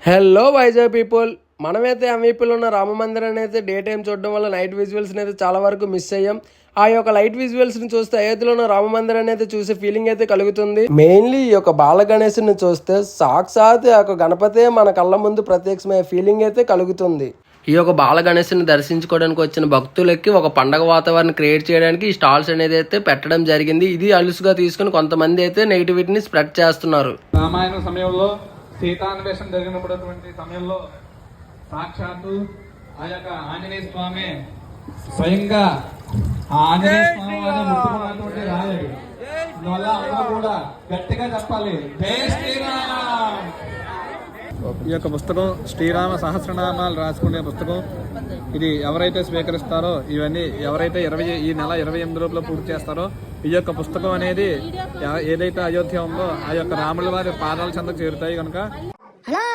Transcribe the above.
Hello Vizag people, మనమైతే ఎంవీపీలో ఉన్న రామ మందిరాన్ని అయితే డే టైం చూడడం వల్ల నైట్ విజువల్స్ని అయితే చాలా వరకు మిస్ అయ్యాం. ఆ యొక్క లైట్ విజువల్స్ని చూస్తే అయోధ్యలో ఉన్న రామ మందిరాన్ని అయితే చూసే ఫీలింగ్ అయితే కలుగుతుంది. మెయిన్లీ ఈ యొక్క బాల గణేశుని చూస్తే సాక్షాత్ ఆ యొక్క గణపతే మన కళ్ళ ముందు ప్రత్యక్షమయ్యే ఫీలింగ్ అయితే కలుగుతుంది. ఈ యొక్క బాల గణేశుని దర్శించుకోవడానికి వచ్చిన భక్తులకి ఒక పండగ వాతావరణం క్రియేట్ చేయడానికి ఈ స్టాల్స్ అనేది అయితే పెట్టడం జరిగింది. ఇది అలుసుగా తీసుకుని కొంతమంది అయితే నెగిటివిటీని స్ప్రెడ్ చేస్తున్నారు. రామాయణ సమయంలో సీతాన్వేషణ జరిగినటువంటి సమయంలో సాక్షాత్తు ఆ యొక్క ఆంజనేయ స్వామి స్వయంగా ఆ ఆంజనేయ స్వామి వారిని ముట్టుకున్నటువంటి రాలేదు. అందువల్ల అందరూ కూడా గట్టిగా చెప్పాలి, జై శ్రీరామ్. ఈ యొక్క పుస్తకం శ్రీరామ సహస్రనామాలు రాసుకునే పుస్తకం. ఇది ఎవరైతే స్వీకరిస్తారో, ఇవన్నీ ఎవరైతే ఈ నెల 28 లోపల పూర్తి చేస్తారో, ఈ యొక్క పుస్తకం అనేది ఏదైతే అయోధ్య ఉందో ఆ యొక్క రాముల వారి పాదాల చెంతకు చేరుతాయి కనుక